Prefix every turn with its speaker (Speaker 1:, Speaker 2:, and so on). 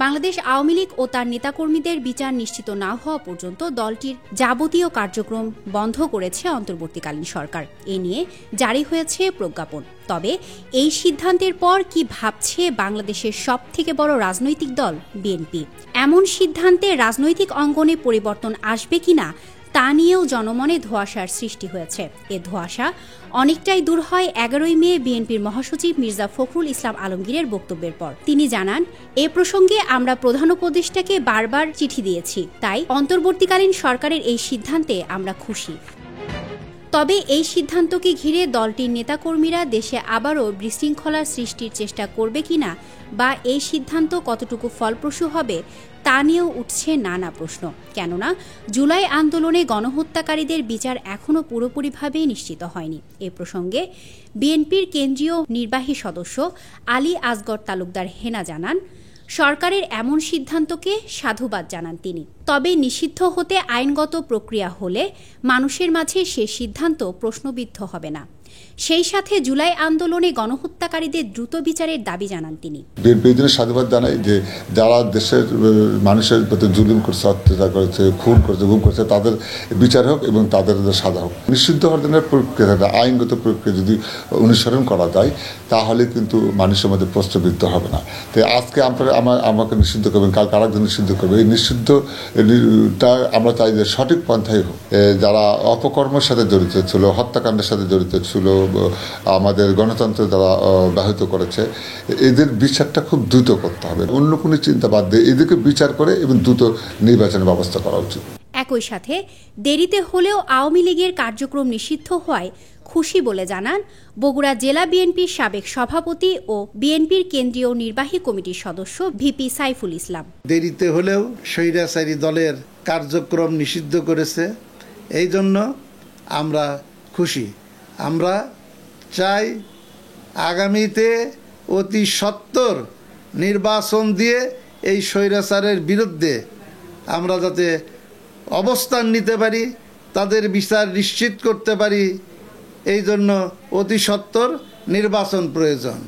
Speaker 1: বাংলাদেশ আওয়ামী লীগ ও তার নেতাকর্মীদের বিচার নিশ্চিত না হওয়া পর্যন্ত দলটির যাবতীয় কার্যক্রম বন্ধ করেছে অন্তর্বর্তীকালীন সরকার। এ নিয়ে জারি হয়েছে প্রজ্ঞাপন। তবে এই সিদ্ধান্তের পর কি ভাবছে বাংলাদেশের সবথেকে বড় রাজনৈতিক দল বিএনপি? এমন সিদ্ধান্তে রাজনৈতিক অঙ্গনে পরিবর্তন আসবে কিনা তা নিয়েও জনমনে ধোঁয়াশার সৃষ্টি হয়েছে। এ ধোঁয়াশা অনেকটাই দূর হয় 11ই মে বিএনপির মহাসচিব মির্জা ফখরুল ইসলাম আলমগীরের বক্তব্যের পর। তিনি জানান, এ প্রসঙ্গে আমরা প্রধান উপদেষ্টাকে বারবার চিঠি দিয়েছি, তাই অন্তর্বর্তীকালীন সরকারের এই সিদ্ধান্তে আমরা খুশি। তবে এই সিদ্ধান্তকে ঘিরে দলটির নেতাকর্মীরা দেশে আবারও বিশৃঙ্খলার সৃষ্টির চেষ্টা করবে কিনা বা এই সিদ্ধান্ত কতটুকু ফলপ্রসূ হবে তা নিয়েও উঠছে নানা প্রশ্ন। কেননা জুলাই আন্দোলনে গণহত্যাকারীদের বিচার এখনও পুরোপুরিভাবে নিশ্চিত হয়নি। এ প্রসঙ্গে বিএনপির কেন্দ্রীয় নির্বাহী সদস্য আলী আসগর তালুকদার হেনা জানান, সরকারের এমন সিদ্ধান্তকে সাধুবাদ জানান তিনি। তবে নিষিদ্ধ হতে আইনগত প্রক্রিয়া হলে মানুষের মাঝে সে সিদ্ধান্ত প্রশ্নবিদ্ধ হবে না। সেই সাথে জুলাই আন্দোলনে গণহত্যাকারীদের দ্রুত বিচারের দাবি জানান তিনি।
Speaker 2: বিএনপি সাধুবাদ জানাই যে যারা দেশের মানুষের প্রতি জুলুম করছে, অত্যাচার করেছে, খুন করেছে, গুম করেছে, তাদের বিচার হোক এবং তাদের সাজা হোক। নিষিদ্ধ হওয়ার প্রক্রিয়া, আইনগত প্রক্রিয়া যদি অনুসরণ করা যায় তাহলে কিন্তু মানুষের মধ্যে প্রশ্নবিদ্ধ হবে না। তো আজকে আমাকে নিষিদ্ধ করবেন, কাল আরেকজন নিষিদ্ধ করবে। এই নিষিদ্ধটা আমরা চাই যে সঠিক পন্থায় হোক। যারা অপকর্মের সাথে জড়িত ছিল, হত্যাকাণ্ডের সাথে জড়িত ছিল, আমাদের গণতন্ত্র দ্বারা ব্যাহত করেছে, এদের বিচারটা খুব দ্রুত করতে হবে। অন্য কোনো চিন্তা বাদ দিয়ে এদেরকে বিচার করে এবং দ্রুত নির্বাচনের ব্যবস্থা করা উচিত।
Speaker 1: একই সাথে দেরিতে হলেও আওয়ামী লীগের কার্যক্রম নিষিদ্ধ হওয়ায় খুশি বলে জানান বগুড়া জেলা বিএনপির সাবেক সভাপতি ও বিএনপির কেন্দ্রীয় নির্বাহী কমিটির সদস্য ভিপি সাইফুল ইসলাম।
Speaker 3: দেরিতে হলেও স্বৈরাচারী দলের কার্যক্রম নিষিদ্ধ করেছে, এই জন্য আমরা খুশি। আমরা চাই আগামীতে অতি সত্বর নির্বাচন দিয়ে এই স্বৈরাচারের বিরুদ্ধে আমরা যাতে অবস্থান নিতে পারি, তাদের বিচার নিশ্চিত করতে পারি, এই জন্য অতি সত্বর নির্বাচন প্রয়োজন।